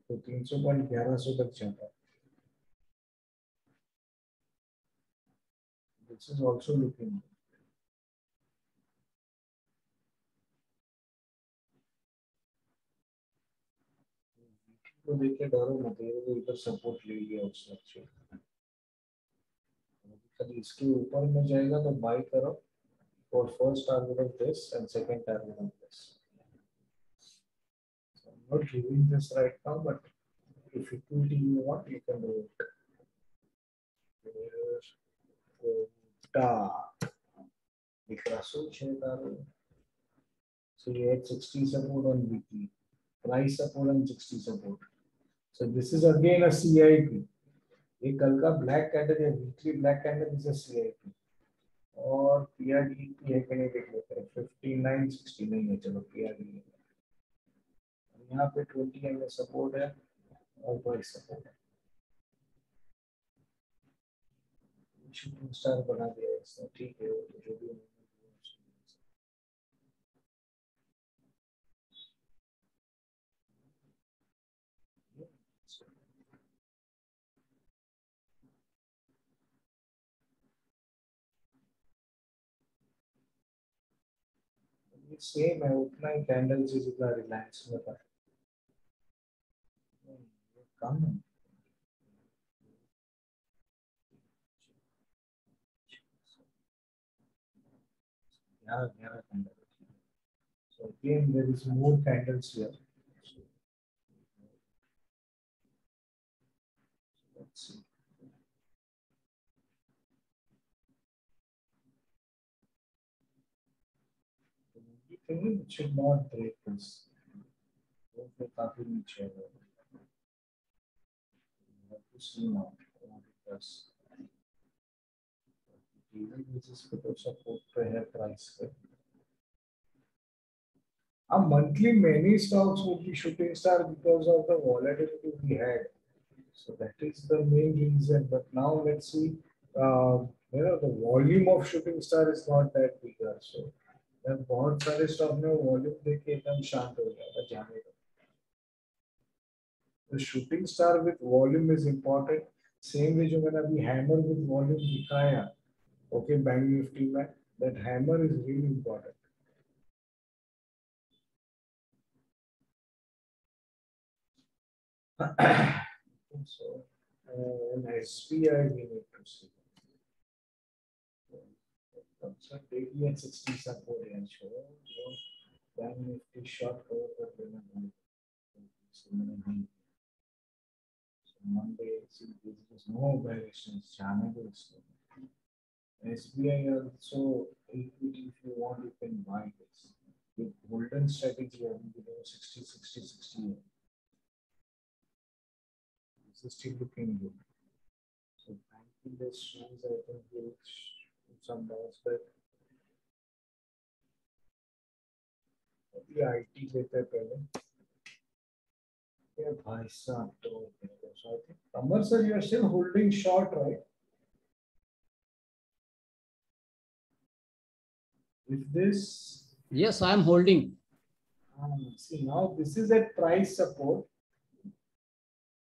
तो 300 पॉइंट 1100 तक जाता है. This is also looking good. तो देखिए डरो मत, ये तो इधर सपोर्ट ले लिया उसने. एक्चुअली कभी इसके ऊपर में जाएगा तो बाय करो for first target of this and second target of this. So I'm not doing this right now, but if equity you want, you can do it. So you had 60 support on weekly, price support on 60 support. So this is again a CIP. ये कल का black candle है, weekly black candle is a CIP. और PRDP है कि नहीं देख लेते हैं. 5960 नहीं है, चलो PRDP. यहाँ पे 20 में सपोर्ट है और बाई सपोर्ट है. शूटिंग स्टार बना दिया इसने, ठीक है, वो तो जो भी सेम है, उतना ही कैंडल से जितना रिलायंस में था. कम है. Yeah, candle. So again, there is more candles here. So let's see. The thing is, it should not break this. वो काफी नीचे है. We have to see now what it does. Even this is to support पे है price पे. Monthly many stocks would be shooting star because of the volatility we had. So that is the main reason. But now let's see, the volume of shooting star is not that bigger. So बहुत सारे stock में volume देख के एकदम शांत हो गया था जाने का. The shooting star with volume is important. Same way जो मैंने अभी hammer with volume दिखाया, okay, बैंक निफ्टी में, that hammer is really important. So in SBI we need to see. So daily at 60 support and show bank Nifty short cover कर देना है. Monday, see, there is no variations. SBI also equity, if you want, you can buy this. The golden strategy below 60, 60, 60. This is still looking good. So banking this shows, I think, will some bounce back. The IT लेते हैं पहले. Yeah, भाई साहब तो so I think Amar sir, you are still holding short, right? If this, Yes, I am holding. See now this is at price support.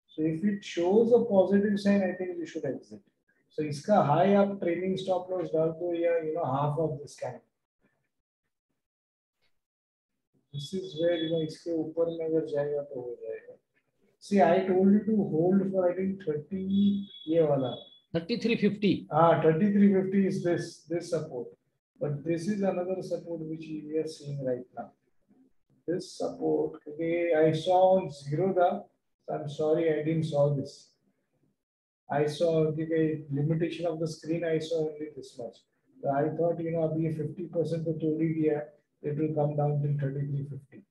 So if it shows a positive sign, I think you should exit. So इसका high up trailing stop loss डाल दो या half of this kind. This is where इसके ऊपर में अगर जाएगा तो हो जाएगा. See, I told you to hold for I think 30 ये वाला. 3350. 3350 is this support, but this is another support which we are seeing right now. This support, okay, I saw on zero the. I'm sorry, I didn't saw this. I saw the limitation of the screen. I saw only this much. So I thought अभी 50% तो तोड़ ही दिया. It will come down till 3350.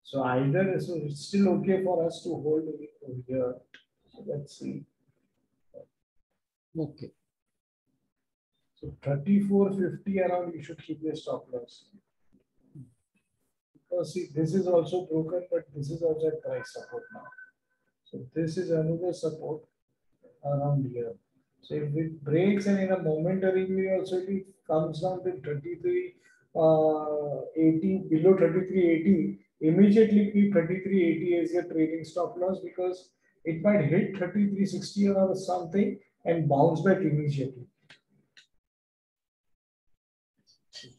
So either so it's still okay for us to hold it over here. So let's see. Okay. So 3450 around you should keep the stop loss. Because see, this is also broken, but this is also a price support now. So this is another support around here. So if it breaks and in a momentarily also it comes down to 3380 below 3380, immediately keep 3380 as your trading stop loss because it might hit 3360 or something and bounce back immediately.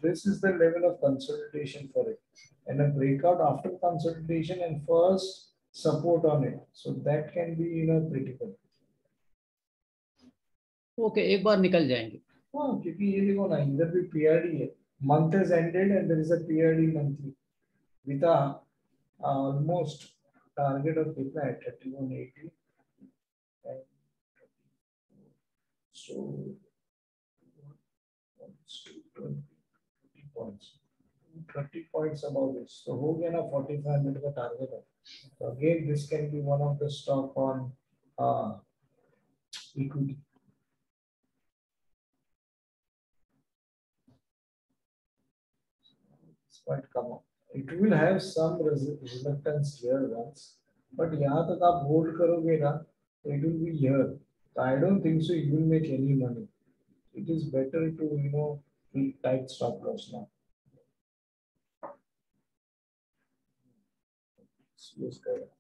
This is the level of consolidation for it, and a breakout after consolidation and first support on it. So that can be critical. Okay, एक बार निकल जाएंगे. हाँ, क्योंकि ये देखो ना इधर भी PRD है. Month has ended and there is a PRD monthly with a almost target of कितना है 3180. And so 20 points. 30 points above this. So हो गया ना 4500 का target है. So again, this can be one of the stock on equity. It's quite common. It will have some reluctance here once, but यहाँ तक आप hold करोगे ना, so it will be here. So I don't think so you will make any money. It is better to keep tight stop loss now. Yes, correct.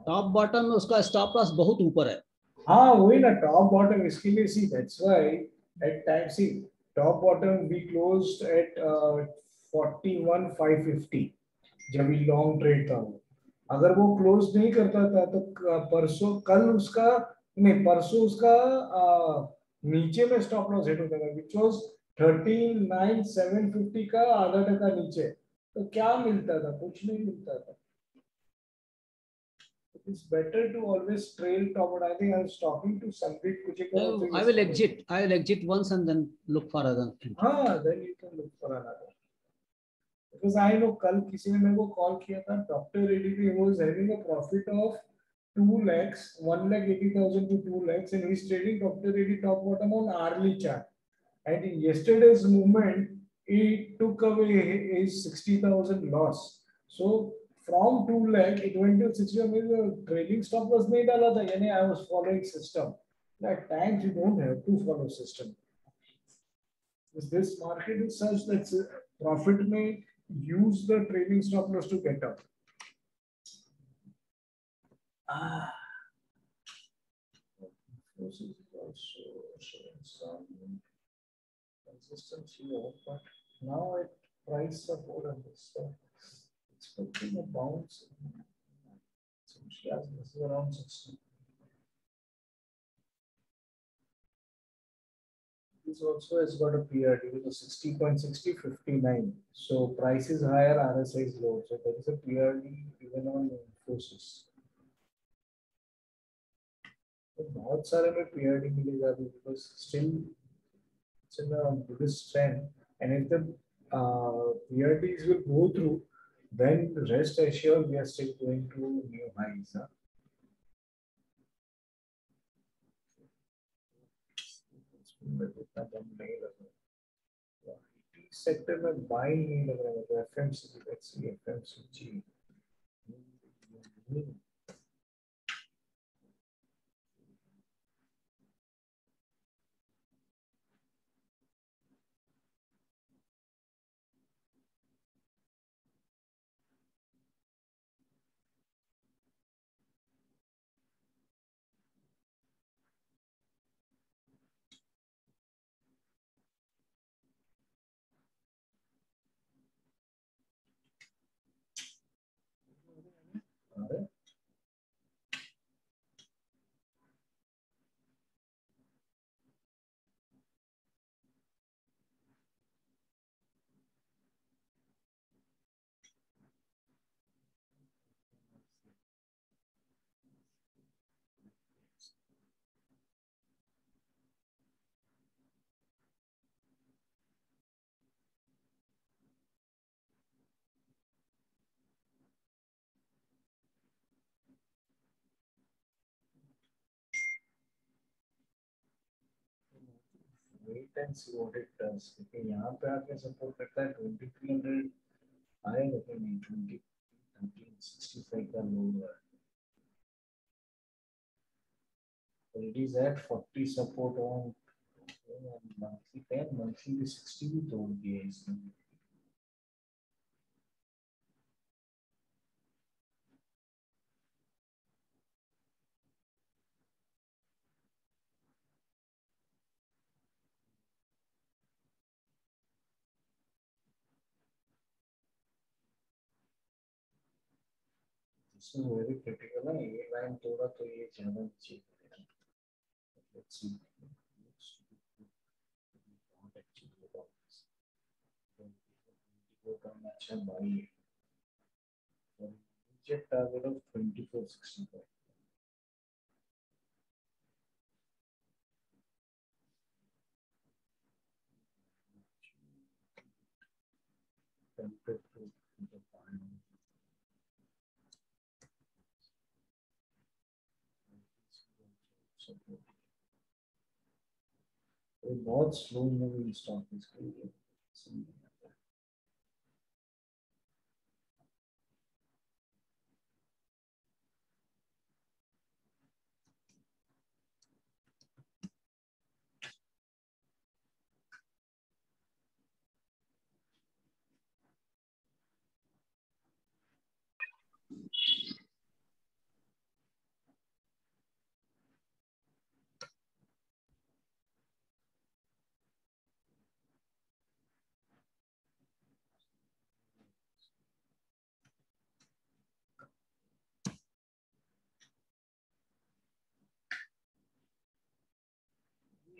Top bottom में उसका stop loss बहुत ऊपर है. हाँ वही ना टॉप बॉटम इसके लिए see that's why at time see top bottom we closed at 41550 जब ये लॉन्ग ट्रेड था वो. अगर वो क्लोज नहीं करता था तो परसों कल उसका नहीं परसों उसका नीचे में स्टॉप लॉस हिट होता था व्हिच वाज 139,750 का आधा टका नीचे. तो क्या मिलता था? कुछ नहीं मिलता था. It's better to always trail top. But I think I was talking to Sandeep Kuchikar. I will exit. I will exit once and then look for other. Then you can look for another. Because I know कल किसी ने मेरे को call किया था. Dr. Reddy was having a profit of 2 lakhs, 1,80,000 to 2 lakhs, and he's trading Dr. Reddy top bottom on hourly chart. And in yesterday's movement, he took away his 60,000 loss. So from 2 lakh it went to 60. The trading stop loss नहीं डाला था. यानी I was following system. At times you don't have to follow system. Because this market is such that profit may use the trading stop loss to get up. This is also showing some consistency here, but now at price support and this stuff. Expecting a bounce. So she has this is around 60. This also has got a PRD with a 60.60 59. So price is higher, RSI is low. So there is a PRD even on Infosys. तो बहुत सारे में PRD मिलेगा अभी because still it's in a Buddhist trend, and if the PRDs will go through, then rest assured we are still going to new highs. Sector में buying नहीं लग रहा है तो FMCG let's see FMCG wait and see what it does. क्योंकि यहाँ पे आके support करता है 2300 आएगा कि नहीं 1365 का low है. So it is at 40 support on monthly 10 monthly भी 60 भी तोड़ दिया इसने. This is very critical है. ये line तोड़ा तो ये ज़्यादा नीचे गिरेगा. Let's see. Not actually about this. वो काम अच्छा buy है. Immediate target of 2465. Tempted to the final. ये बहुत स्लो मूविंग स्टॉक है इसके लिए.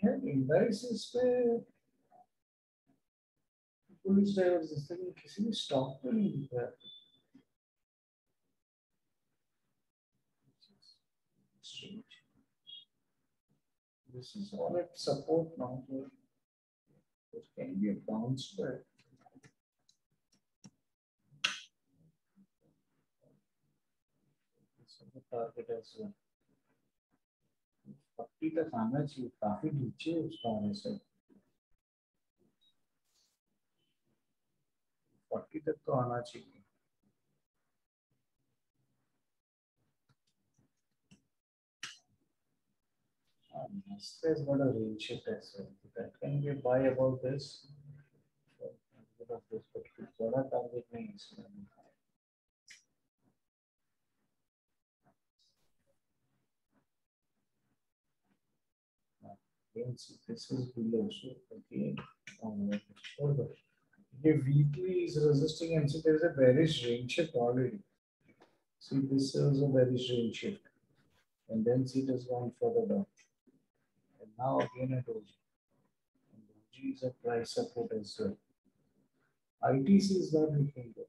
इंडाइसेस पे पुलिस ड्राइवर्स इस तरह किसी भी स्टॉक पे नहीं दिख रहा है. Strange. This is all at support now. There can be a bounce back. This is the target as well. 40 तक आना चाहिए. काफी नीचे है उसका आने से. 40 तक तो आना चाहिए. Nestle has got a range shift as well. That can be a buy about this. Of this, but बड़ा target नहीं है इसमें. This is below, so again, further. The weekly is resisting, and so there is a bearish range shift already. See, this is a bearish range shift, and then see it has gone further down, and now again a doji. And doji is a price support as well. ITC is not looking good.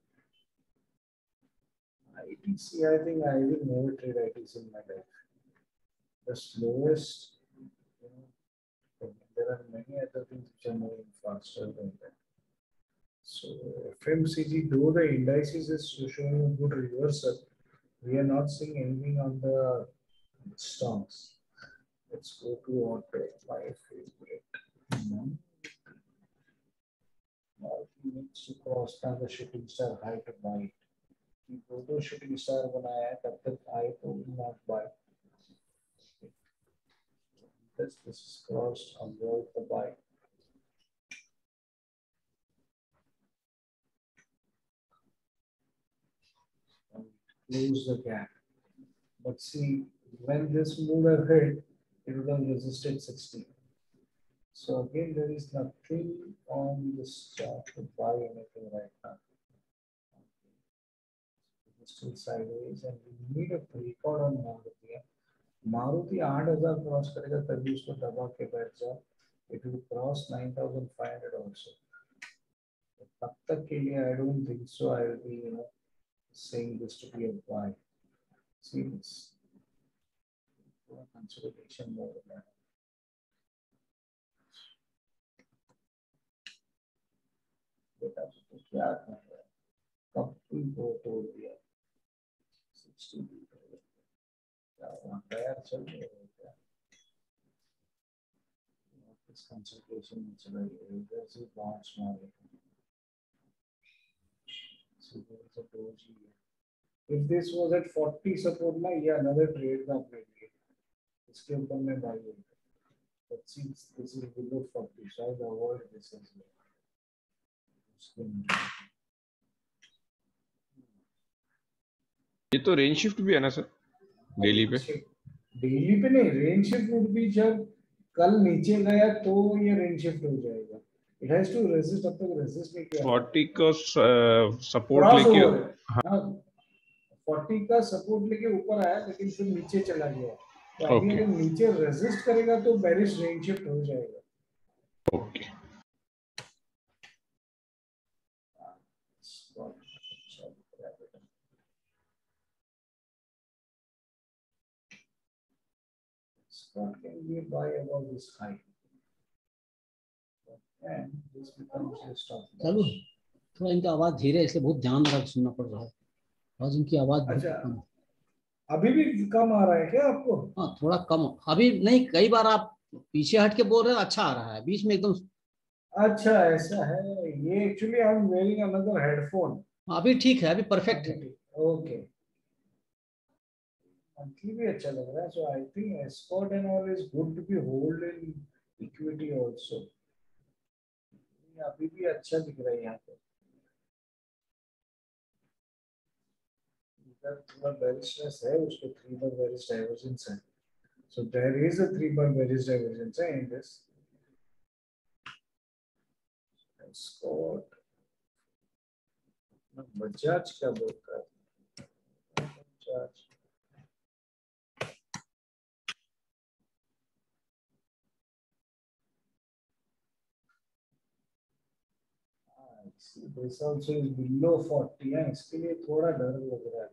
ITC, I think I will never trade ITC in my life. The slowest, you know, there are many other things which are moving faster than that. So FMCG, though the indices is showing a good reversal, we are not seeing anything on the stocks. Let's go to auto, my favorite. Now he needs to cross down the shooting star high to buy it. Go to shooting star बनाया है तब तक I will not buy. This is crossed, avoid the buy. And close the gap. But see, when this move ahead, it would have resisted 60. So again, there is nothing on this chart to buy anything right now. It's still sideways, and we need a breakout on Maruti. Maruti 8000 cross करेगा तभी उसको दबा के बैठ जाओ. It will cross 9500 also. तब तक के लिए I don't think so. I will be, saying this to be a buy. See this. Consolidation more than that. बेटा तो क्या कर रहा है? कब भी वो तोड़ दिया. 60 क्या वहाँ तैयार चल रही है क्या? इस कंसंट्रेशन में चला गया इधर से बाउंस मारे so doji if this was at 40 support ना ये another trade था अपने लिए इसके ऊपर मैं buy है but since this is below 40 so I avoid this as well ये तो रेंज शिफ्ट भी है ना सर डेली पे? डेली पे नहीं, रेंज शिफ्ट वुड बी जब कल नीचे गया तो ये रेंज शिफ्ट हो जाएगा. इट हैज टू रेजिस्ट, अब तक रेजिस्ट नहीं किया. 40 का सपोर्ट लेके हाँ 40 का सपोर्ट लेके ऊपर आया लेकिन फिर नीचे चला गया. तो अभी Okay. अगर नीचे रेजिस्ट करेगा तो बेरिश रेंज शिफ्ट हो जाएगा. Okay What can we buy about this high? And this becomes a stop loss. चलो थोड़ा इनका आवाज धीरे है इसलिए बहुत ध्यान रख सुनना पड़ रहा है और इनकी आवाज बहुत अच्छा. कम है. अभी भी कम आ रहा है क्या आपको? हाँ थोड़ा कम अभी नहीं, कई बार आप पीछे हट के बोल रहे हैं अच्छा आ रहा है, बीच में एकदम. अच्छा ऐसा है. ये actually I am wearing another headphone. अभी ठीक है, अभी परफेक्ट है. ओके मंथली भी अच्छा लग रहा है. So I think Escort and all is good to be hold in equity also. अभी भी अच्छा दिख रहा है यहाँ पे. इधर थोड़ा बेरिशनेस है, उसको 3 बार बेरिश डाइवर्जेंस है. So there is a 3 bar bearish divergence है इन दिस एस्कॉर्ट. बजाज क्या बोलता है? Bajaj this also is below 40 है. इसके लिए थोड़ा डर लग रहा है.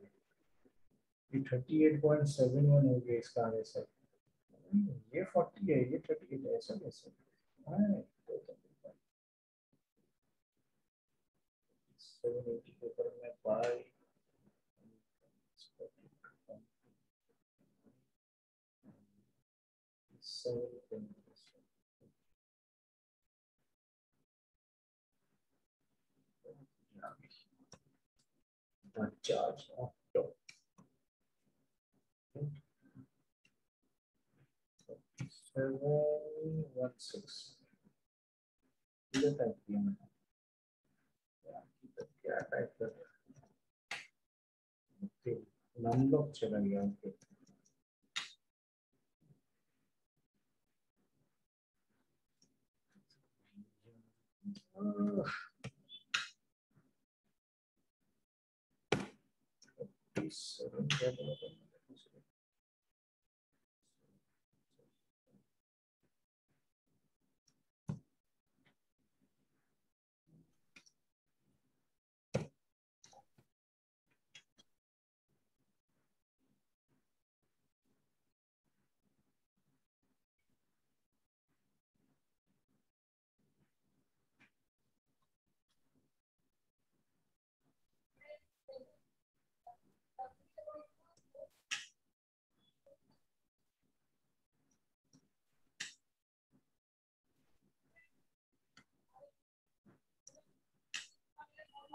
ये 38.71 हो गया इसका आगे से. ये 40 है, ये 38 है. ऐसा कैसे? हाँ 780 के ऊपर मैं बाय Bajaj Auto 716 ये टाइप किया मैंने. क्या टाइप कर रहा है? नंबर चला गया उनके.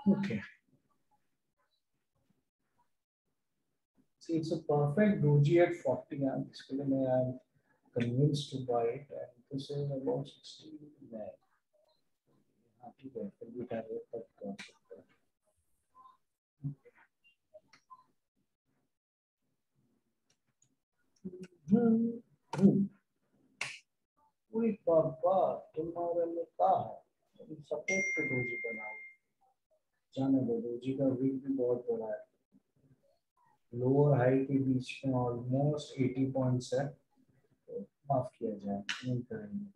Okay. See, it's a perfect doji at 40. Basically, I'm convinced to buy it, and this is about 69. Happy there. We have it, but पूरी पापा तुम्हारे में कहा है सपोर्ट पे डोजी बनाओ. जाने दो, डोजी का वीक भी बहुत बड़ा है. लोअर हाई के बीच में ऑलमोस्ट 80 पॉइंट्स है. तो माफ किया जाए, नहीं करेंगे.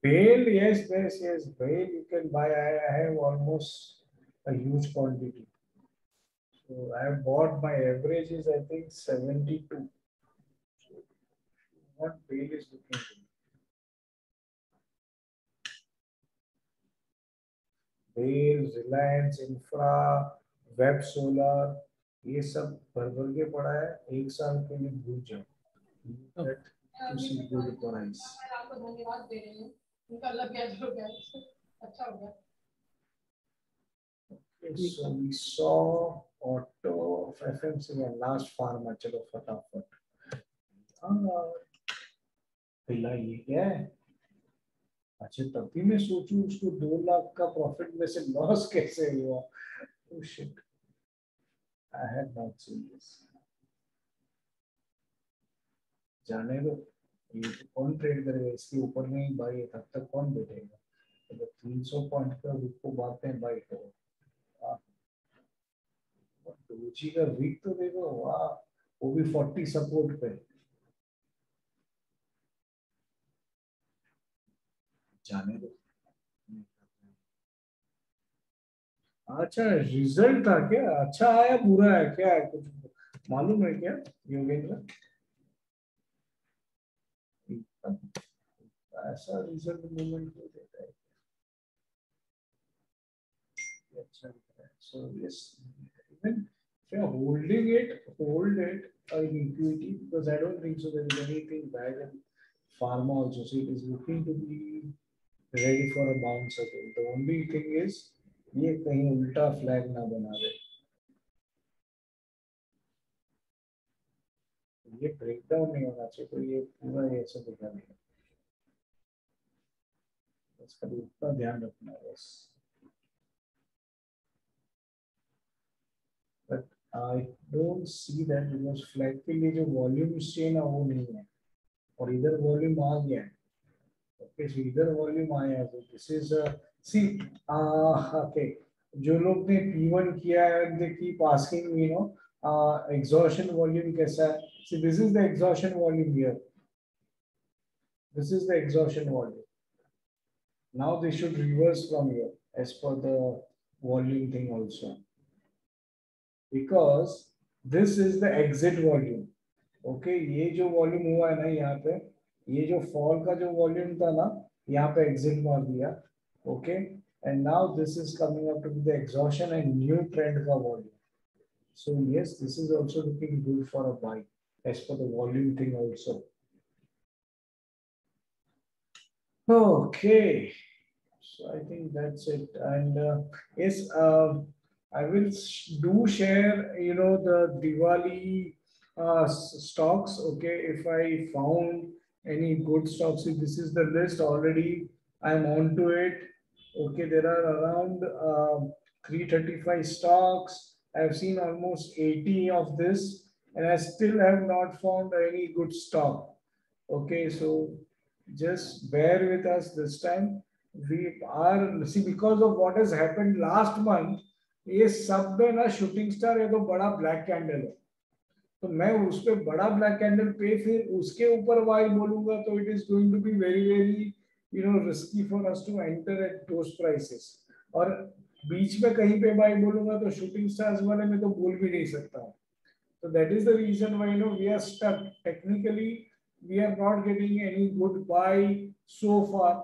Bail, yes, bail you can buy. I have almost a huge quantity. So I have bought, my average is I think 72. So what bail is looking to? Bail, Reliance, Infra, Web Solar, ये सब भर भर के पड़ा है. एक साल के लिए भूल जाओ. to see good price. आपको धन्यवाद दे रही हूँ, उनका लग गया जो गया अच्छा हो गया. Okay, so we saw auto FMC and last farmer. चलो फटाफट. पहला ये क्या है? अच्छा तभी मैं सोचूं उसको 2 लाख का प्रॉफिट में से लॉस कैसे हुआ? Oh shit. I had not seen this. जाने दो, ये कौन ट्रेड करेगा? इसके ऊपर में ही बाई है, तब तक कौन बैठेगा? तो 300 पॉइंट का वीक को बात में बाई करो. डोजी का वीक तो देखो, वाह, वो भी 40 सपोर्ट पे. जाने दो. अच्छा रिजल्ट था क्या? अच्छा आया बुरा है क्या है? कुछ मालूम है क्या योगेंद्र? ऐसा रिजल्ट मूवमेंट को देता है. अच्छा है. So yes, even if you are holding it, hold it in equity, because I don't think so there is anything bad in pharma also. So it is looking to be ready for a bounce again. The only thing is ये कहीं उल्टा flag ना बना दे. ये breakdown नहीं होना चाहिए, तो ये पूरा ऐसा दिखा नहीं. इसका भी उतना ध्यान रखना है बस. But I don't see that because flag के लिए जो वॉल्यूम चाहिए ना वो नहीं है, और इधर वॉल्यूम आ गया है. Okay, so इधर वॉल्यूम आया है. So this is a see. Okay, जो लोग ने P1 किया है, they keep asking me, you know, exhaustion volume कैसा है? See, this is the exhaustion volume here. This is the exhaustion volume. Now they should reverse from here as per the volume thing also, because this is the exit volume. Okay, ये जो volume हुआ है ना यहाँ पे, ये जो fall का जो volume था ना, यहाँ पे exit मार दिया. Okay, and now this is coming up to be the exhaustion and new trend का volume. So yes, this is also looking good for a buy as per the volume thing also. Okay, so I think that's it. And yes, I will do share, you know, the Diwali stocks. Okay, if I found any good stocks, if this is the list already, I'm on to it. Okay, there are around 335 stocks. I've seen almost 80 of this, and I still have not found any good stock. Okay, so just bear with us this time. We are, see, because of what has happened last month, ये सब में ना shooting star है तो बड़ा black candle है, तो मैं उस पे बड़ा ब्लैक कैंडल पे फिर उसके ऊपर वाई बोलूंगा तो it is going to be very very you know risky for us to enter at those prices. और बीच में कहीं पे बाई बोलूंगा तो शूटिंग स्टार्स वाले में तो बोल भी नहीं सकता. So that is the reason why, you know, we are stuck. Technically, we are not getting any good buy so far.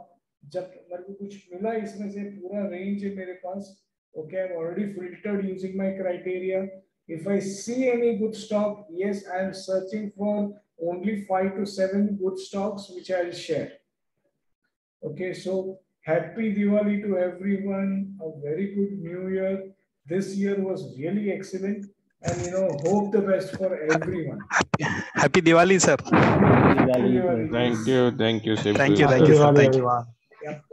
जब मेरे को कुछ मिला इसमें से पूरा range है मेरे पास. Okay, I've already filtered using my criteria. If I see any good stock, yes, I am searching for only 5 to 7 good stocks which I'll share. Okay, so happy Diwali to everyone. A very good New Year. This year was really excellent. And you know, hope the best for everyone. Happy Diwali, sir. Happy Diwali. Thank you, same Thank to you, thank you, sir. Diwali, Thank you. everyone. Yep.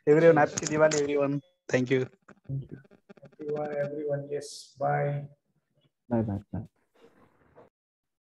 Everyone, happy Diwali, everyone. Thank you. Happy Diwali, everyone. Yes. Bye. Bye bye.